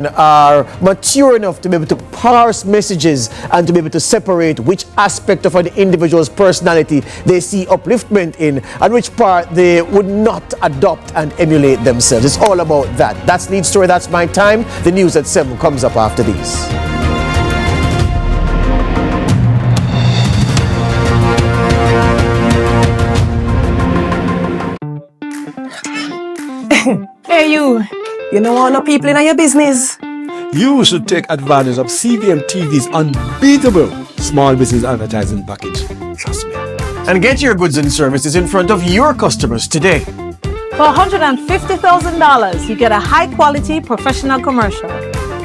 are mature enough to be able to parse messages and to be able to separate which aspect of an individual's personality they see upliftment in and which part they would not adopt and emulate themselves. It's all about that. That's Lead Story, that's my time. The news at 7 comes up after these. Hey you know all the people in your business. You should take advantage of CVM TV's unbeatable small business advertising package. Trust me. And get your goods and services in front of your customers today. For $150,000, you get a high-quality professional commercial.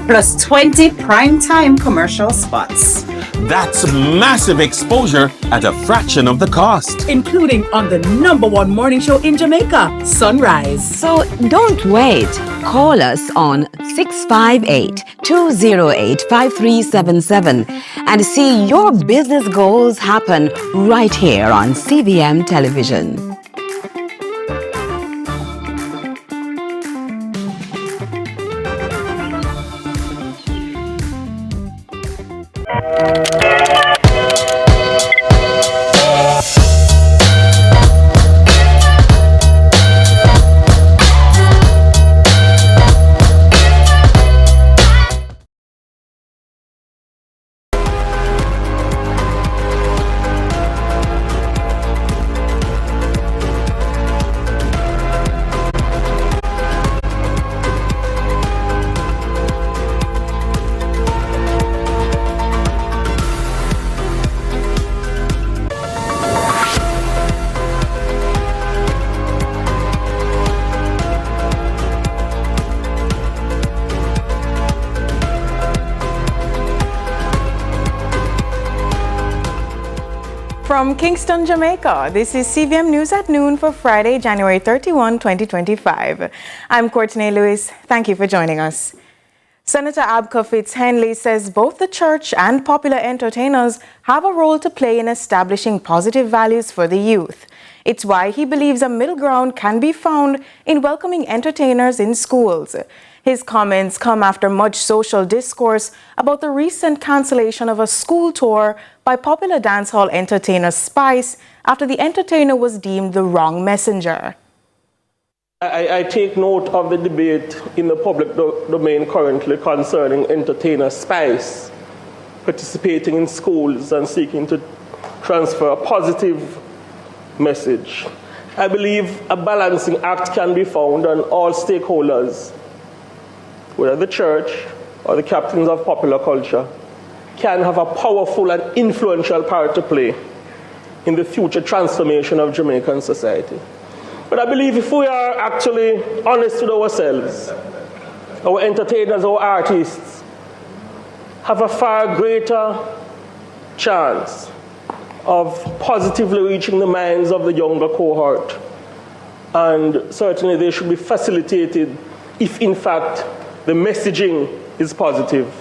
Plus 20 prime-time commercial spots. That's massive exposure at a fraction of the cost. Including on the #1 morning show in Jamaica, Sunrise. So don't wait. Call us on 658-208-5377 and see your business goals happen right here on CVM Television. From Kingston, Jamaica, this is CVM News at Noon for Friday, January 31, 2025. I'm Courtney Lewis. Thank you for joining us. Senator Abka Fitz-Henley says both the church and popular entertainers have a role to play in establishing positive values for the youth. It's why he believes a middle ground can be found in welcoming entertainers in schools. His comments come after much social discourse about the recent cancellation of a school tour by popular dancehall entertainer Spice after the entertainer was deemed the wrong messenger. I take note of the debate in the public domain currently concerning entertainer Spice participating in schools and seeking to transfer a positive message. I believe a balancing act can be found and all stakeholders, whether the church or the captains of popular culture, can have a powerful and influential part to play in the future transformation of Jamaican society. But I believe if we are actually honest with ourselves, our entertainers, our artists, have a far greater chance of positively reaching the minds of the younger cohort. And certainly they should be facilitated if in fact the messaging is positive.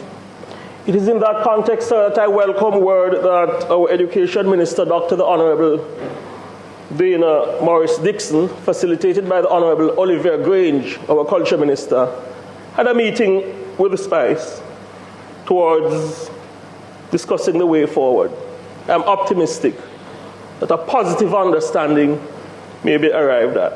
It is in that context, sir, that I welcome word that our Education Minister, Dr. the Honorable Dana Morris Dixon, facilitated by the Honorable Oliver Grange, our Culture Minister, had a meeting with the Spice towards discussing the way forward. I'm optimistic that a positive understanding may be arrived at.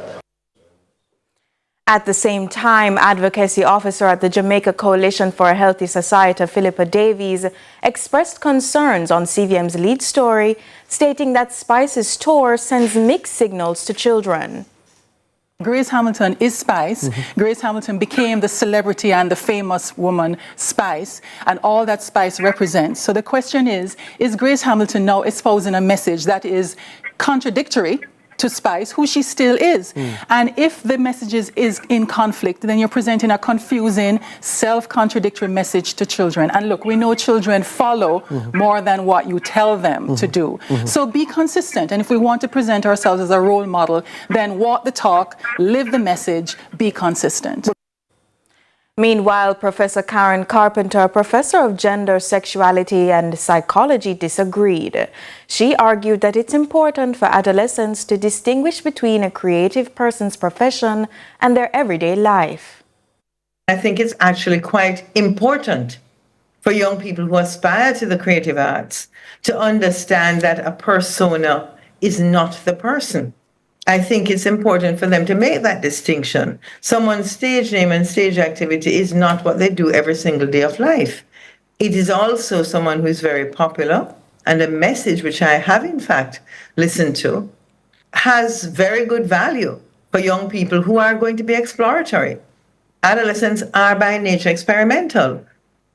At the same time, advocacy officer at the Jamaica Coalition for a Healthy Society, Philippa Davies, expressed concerns on CVM's Lead Story, stating that Spice's tour sends mixed signals to children. Grace Hamilton is Spice. Grace Hamilton became the celebrity and the famous woman Spice, and all that Spice represents. So the question is Grace Hamilton now espousing a message that is contradictory to Spice, who she still is? And if the message is in conflict, then you're presenting a confusing, self-contradictory message to children. And look, we know children follow more than what you tell them to do. So be consistent. And if we want to present ourselves as a role model, then walk the talk, live the message, be consistent. Meanwhile, Professor Karen Carpenter, professor of gender, sexuality, and psychology, disagreed. She argued that it's important for adolescents to distinguish between a creative person's profession and their everyday life. I think it's actually quite important for young people who aspire to the creative arts to understand that a persona is not the person. I think it's important for them to make that distinction. Someone's stage name and stage activity is not what they do every single day of life. It is also someone who is very popular, and a message which I have in fact listened to has very good value for young people who are going to be exploratory. Adolescents are by nature experimental.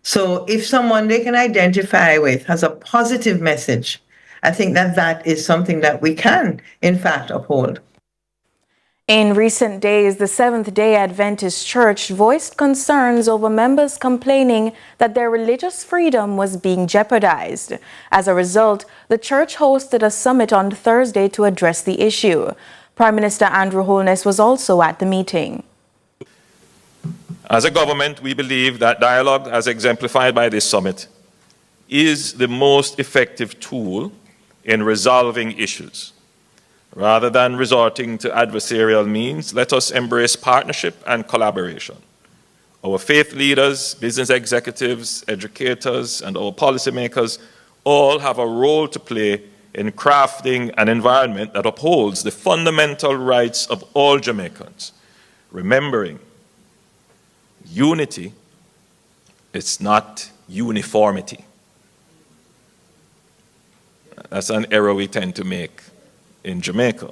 So if someone they can identify with has a positive message, I think that that is something that we can, in fact, uphold. In recent days, the Seventh-day Adventist Church voiced concerns over members complaining that their religious freedom was being jeopardized. As a result, the church hosted a summit on Thursday to address the issue. Prime Minister Andrew Holness was also at the meeting. As a government, we believe that dialogue, as exemplified by this summit, is the most effective tool in resolving issues. Rather than resorting to adversarial means, let us embrace partnership and collaboration. Our faith leaders, business executives, educators, and our policymakers all have a role to play in crafting an environment that upholds the fundamental rights of all Jamaicans, remembering unity is not uniformity. That's an error we tend to make in Jamaica.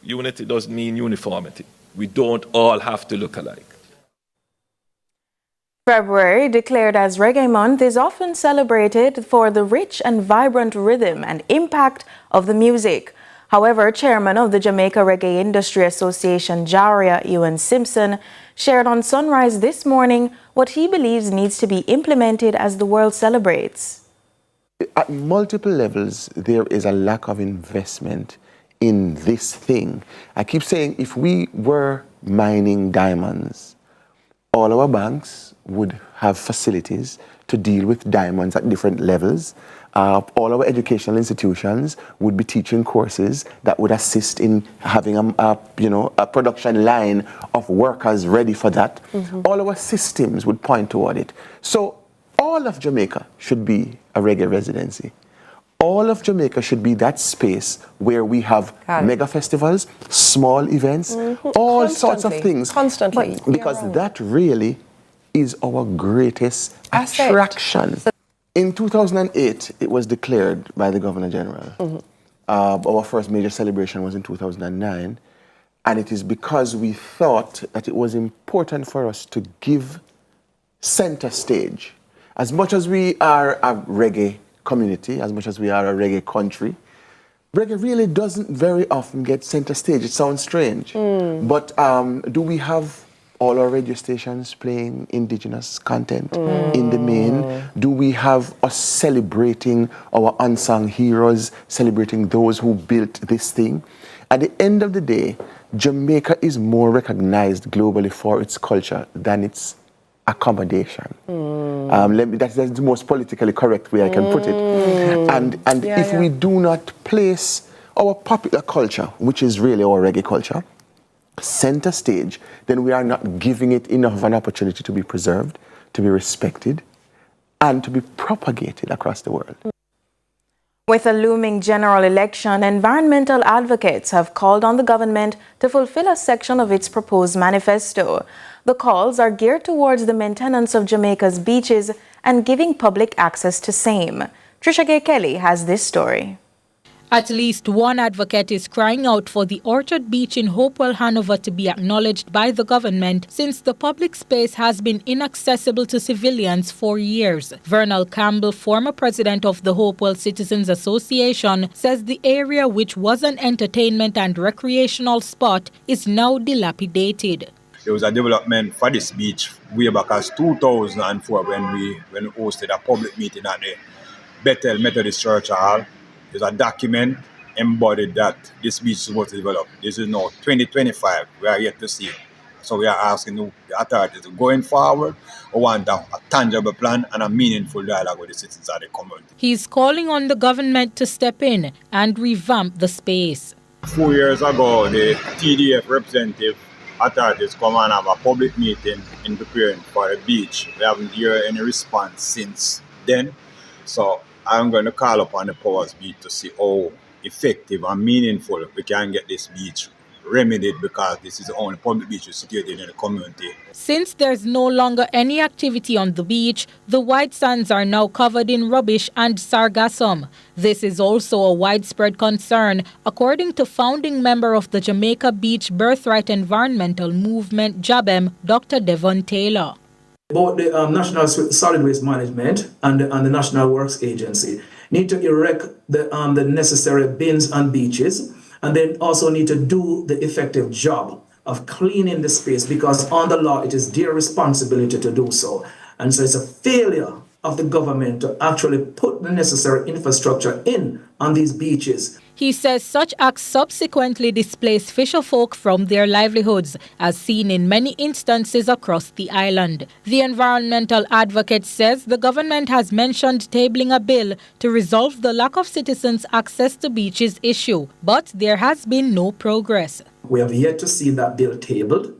Unity doesn't mean uniformity. We don't all have to look alike. February, declared as Reggae Month, is often celebrated for the rich and vibrant rhythm and impact of the music. However, Chairman of the Jamaica Reggae Industry Association, Jaria Ewan Simpson, shared on Sunrise this morning what he believes needs to be implemented as the world celebrates. At multiple levels, there is a lack of investment in this thing. I keep saying if we were mining diamonds, all our banks would have facilities to deal with diamonds at different levels. All our educational institutions would be teaching courses that would assist in having a production line of workers ready for that. All our systems would point toward it. So all of Jamaica should be a reggae residency. All of Jamaica should be that space where we have mega festivals, small events, all sorts of things. Constantly. Because that really is our greatest attraction. In 2008, it was declared by the Governor General. Our first major celebration was in 2009. And it is because we thought that it was important for us to give center stage. As much as we are a reggae community, as much as we are a reggae country, reggae really doesn't very often get center stage. It sounds strange. But do we have all our radio stations playing indigenous content in the main? Do we have us celebrating our unsung heroes, celebrating those who built this thing? At the end of the day, Jamaica is more recognized globally for its culture than its accommodation. That's the most politically correct way I can put it. And if we do not place our popular culture, which is really our reggae culture, center stage, then we are not giving it enough of an opportunity to be preserved, to be respected, and to be propagated across the world. With a looming general election, environmental advocates have called on the government to fulfill a section of its proposed manifesto. The calls are geared towards the maintenance of Jamaica's beaches and giving public access to same. Trisha Gay Kelly has this story. At least one advocate is crying out for the Orchard Beach in Hopewell, Hanover to be acknowledged by the government since the public space has been inaccessible to civilians for years. Vernal Campbell, former president of the Hopewell Citizens Association, says the area, which was an entertainment and recreational spot, is now dilapidated. There was a development for this beach way back as 2004 when we hosted a public meeting at the Bethel Methodist Church Hall. There's a document embodied that this beach is supposed to develop. This is now 2025. We are yet to see it. So we are asking the authorities going forward, we want a tangible plan and a meaningful dialogue with the citizens of the community. He's calling on the government to step in and revamp the space. 4 years ago, the TDF representative authorities come and have a public meeting in preparing for the beach. We haven't heard any response since then. So I'm going to call upon the powers be to see how effective and meaningful we can get this beach remedied, because this is the only public beach situated in the community. Since there's no longer any activity on the beach, the white sands are now covered in rubbish and sargassum. This is also a widespread concern, according to founding member of the Jamaica Beach Birthright Environmental Movement, JABEM, Dr. Devon Taylor. Both the National Solid Waste Management and the National Works Agency need to erect the necessary bins on beaches, and they also need to do the effective job of cleaning the space, because under law it is their responsibility to do so. And so it's a failure of the government to actually put the necessary infrastructure in on these beaches. He says such acts subsequently displace fisherfolk from their livelihoods, as seen in many instances across the island. The environmental advocate says the government has mentioned tabling a bill to resolve the lack of citizens' access to beaches issue, but there has been no progress. We have yet to see that bill tabled.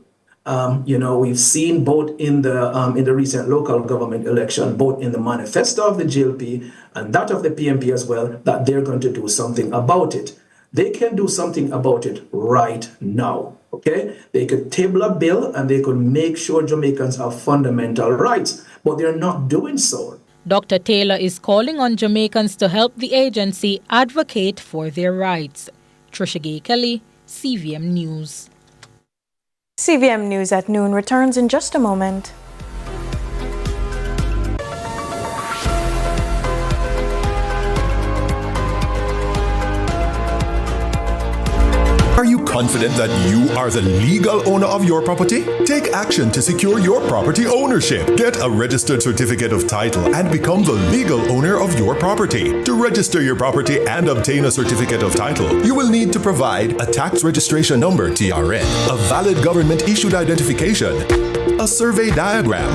We've seen both in the recent local government election, both in the manifesto of the GLP and that of the PMP as well, that they're going to do something about it. They can do something about it right now, okay? They could table a bill and they could make sure Jamaicans have fundamental rights, but they're not doing so. Dr. Taylor is calling on Jamaicans to help the agency advocate for their rights. Trisha Gay Kelly, CVM News. CVM News at Noon returns in just a moment. Are you confident that you are the legal owner of your property? Take action to secure your property ownership. Get a registered certificate of title and become the legal owner of your property. To register your property and obtain a certificate of title, you will need to provide a tax registration number (TRN), a valid government-issued identification, a survey diagram,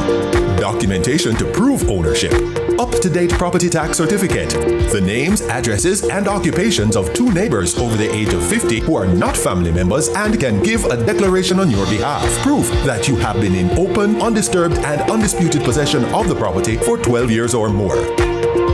documentation to prove ownership, up-to-date property tax certificate, the names, addresses, and occupations of 2 neighbors over the age of 50 who are not family members and can give a declaration on your behalf, proof that you have been in open, undisturbed, and undisputed possession of the property for 12 years or more.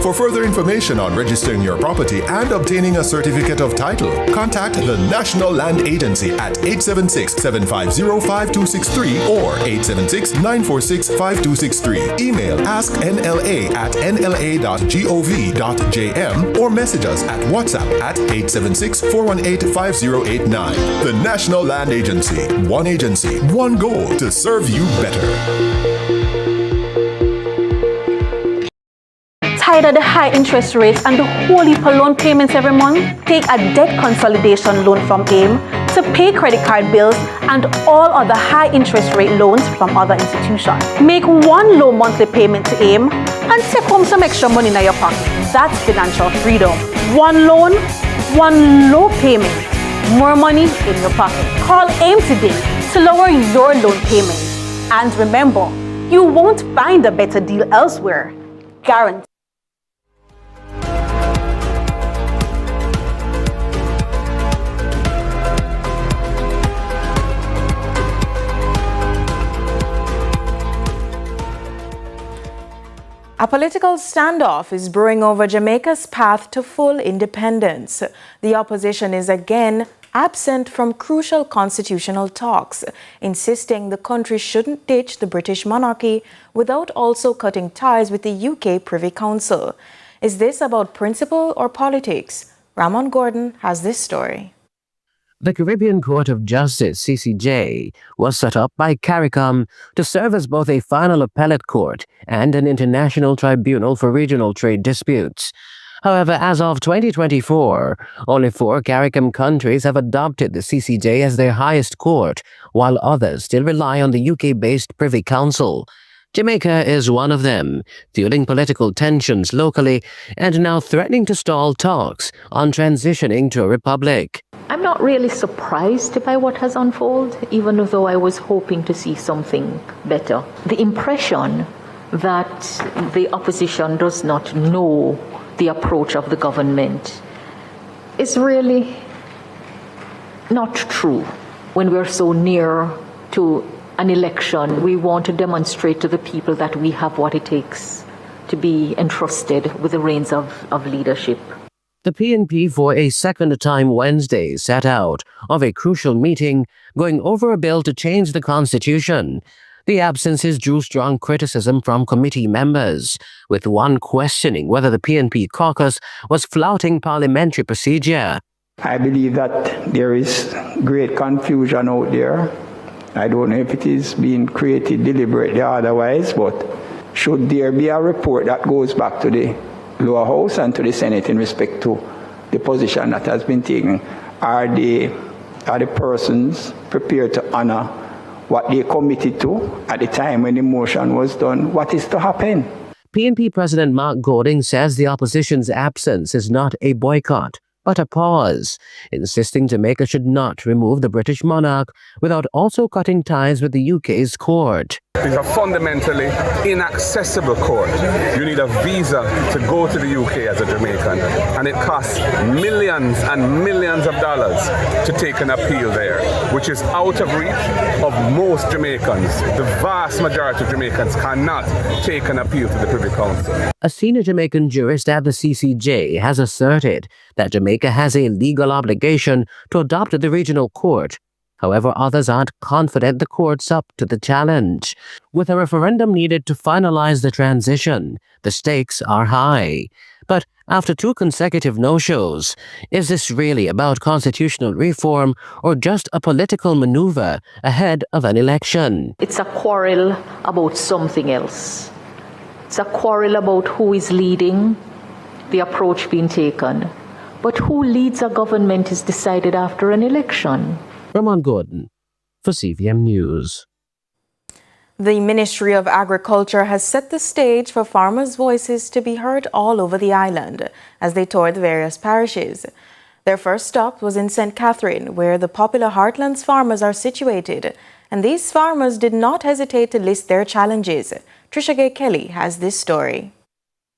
For further information on registering your property and obtaining a certificate of title, contact the National Land Agency at 876-750-5263 or 876-946-5263. Email asknla@nla.gov.jm or message us at WhatsApp at 876-418-5089. The National Land Agency. One agency, one goal to serve you better. Tired of the high interest rates and the whole heap of loan payments every month? Take a debt consolidation loan from AIM to pay credit card bills and all other high interest rate loans from other institutions. Make one low monthly payment to AIM and take home some extra money in your pocket. That's financial freedom. One loan, one low payment, more money in your pocket. Call AIM today to lower your loan payment. And remember, you won't find a better deal elsewhere. Guaranteed. A political standoff is brewing over Jamaica's path to full independence. The opposition is again absent from crucial constitutional talks, insisting the country shouldn't ditch the British monarchy without also cutting ties with the UK Privy Council. Is this about principle or politics? Ramon Gordon has this story. The Caribbean Court of Justice, CCJ, was set up by CARICOM to serve as both a final appellate court and an international tribunal for regional trade disputes. However, as of 2024, only 4 CARICOM countries have adopted the CCJ as their highest court, while others still rely on the UK-based Privy Council. Jamaica is one of them, fueling political tensions locally and now threatening to stall talks on transitioning to a republic. I'm not really surprised by what has unfolded, even though I was hoping to see something better. The impression that the opposition does not know the approach of the government is really not true when we're so near to an election, we want to demonstrate to the people that we have what it takes to be entrusted with the reins of leadership. The PNP for a second time Wednesday sat out of a crucial meeting going over a bill to change the Constitution. The absences drew strong criticism from committee members, with one questioning whether the PNP caucus was flouting parliamentary procedure. I believe that there is great confusion out there. I don't know if it is being created deliberately or otherwise, but should there be a report that goes back to the lower house and to the Senate in respect to the position that has been taken, are the persons prepared to honor what they committed to at the time when the motion was done? What is to happen? PNP President Mark Golding says the opposition's absence is not a boycott, but a pause, insisting Jamaica should not remove the British monarch without also cutting ties with the UK's court. It's a fundamentally inaccessible court. You need a visa to go to the UK as a Jamaican, and it costs millions and millions of dollars to take an appeal there, which is out of reach of most Jamaicans. The vast majority of Jamaicans cannot take an appeal to the Privy Council. A senior Jamaican jurist at the CCJ has asserted that Jamaica has a legal obligation to adopt the regional court. However, others aren't confident the court's up to the challenge. With a referendum needed to finalize the transition, the stakes are high. But after 2 consecutive no-shows, is this really about constitutional reform or just a political maneuver ahead of an election? It's a quarrel about something else. It's a quarrel about who is leading, the approach being taken. But who leads a government is decided after an election. Ramon Gordon for CVM News. The Ministry of Agriculture has set the stage for farmers' voices to be heard all over the island as they toured the various parishes. Their first stop was in St. Catherine, where the popular Heartlands farmers are situated, and these farmers did not hesitate to list their challenges. Trisha Gay Kelly has this story.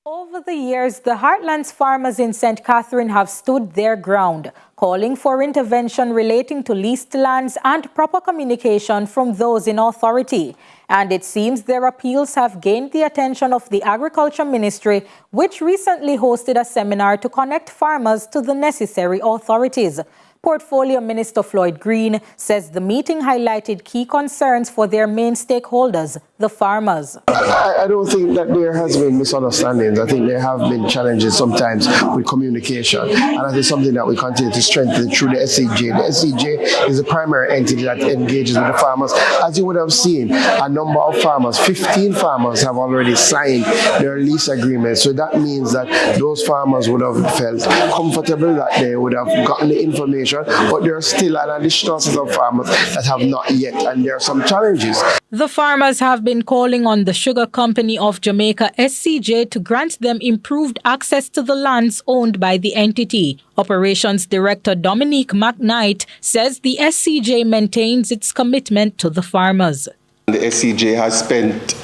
Over the years, the Heartlands farmers in St. Catherine have stood their ground, calling for intervention relating to leased lands and proper communication from those in authority. And it seems their appeals have gained the attention of the Agriculture Ministry, which recently hosted a seminar to connect farmers to the necessary authorities. Portfolio Minister Floyd Green says the meeting highlighted key concerns for their main stakeholders, the farmers. I don't think that there has been misunderstandings. I think there have been challenges sometimes with communication, and that is something that we continue to strengthen through the SCJ. The SCJ is the primary entity that engages with the farmers. As you would have seen, a number of farmers, 15 farmers, have already signed their lease agreement. So that means that those farmers would have felt comfortable that they would have gotten the information, but there are still an additional set of farmers that have not yet, and there are some challenges. The farmers have been calling on the Sugar Company of Jamaica, SCJ, to grant them improved access to the lands owned by the entity. Operations Director Dominique McKnight says the SCJ maintains its commitment to the farmers. The SCJ has spent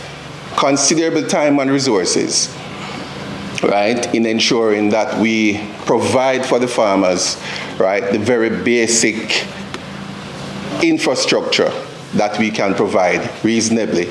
considerable time and resources, right, in ensuring that we provide for the farmers, right, the very basic infrastructure that we can provide reasonably,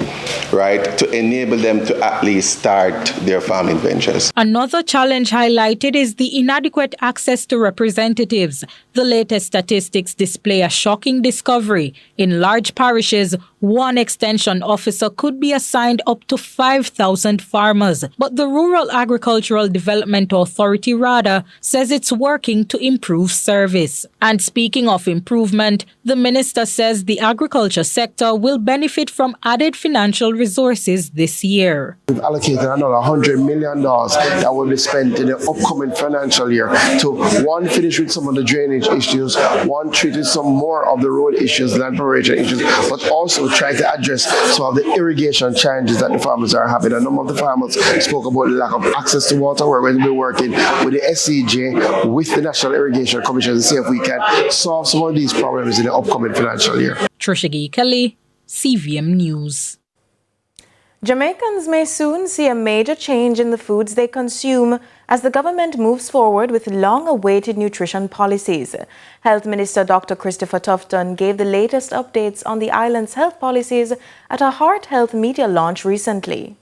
right, to enable them to at least start their farming ventures. Another challenge highlighted is the inadequate access to representatives. The latest statistics display a shocking discovery. In large parishes, one extension officer could be assigned up to 5,000 farmers. But the Rural Agricultural Development Authority, RADA, says it's working to improve service. And speaking of improvement, the minister says the agriculture sector will benefit from added financial resources this year. We've allocated another $100 million that will be spent in the upcoming financial year to, one, finish with some of the drainage issues, one, treat with some more of the road issues, land preparation issues, but also try to address some of the irrigation challenges that the farmers are having. A number of the farmers spoke about the lack of access to water. We're going to be working with the SCJ, with the National Irrigation Commission, to see if we can solve some of these problems in the upcoming financial year. Trisha Gay Kelly, CVM News. Jamaicans may soon see a major change in the foods they consume as the government moves forward with long-awaited nutrition policies. Health Minister Dr. Christopher Tufton gave the latest updates on the island's health policies at a Heart Health media launch recently.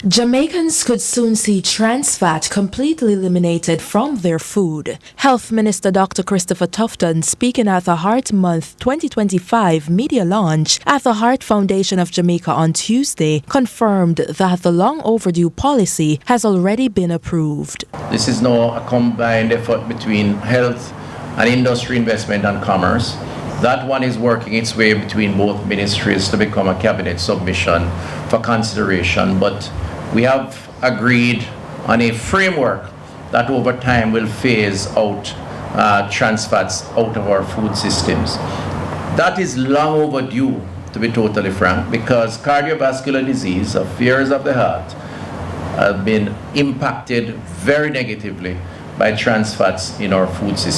Jamaicans could soon see trans fat completely eliminated from their food. Health Minister Dr. Christopher Tufton, speaking at the Heart Month 2025 media launch at the Heart Foundation of Jamaica on Tuesday, confirmed that the long overdue policy has already been approved. This is now a combined effort between health and industry investment and commerce. That one is working its way between both ministries to become a cabinet submission for consideration, but we have agreed on a framework that over time will phase out trans fats out of our food systems. That is long overdue, to be totally frank, because cardiovascular disease, affairs of the heart, have been impacted very negatively by trans fats in our food system.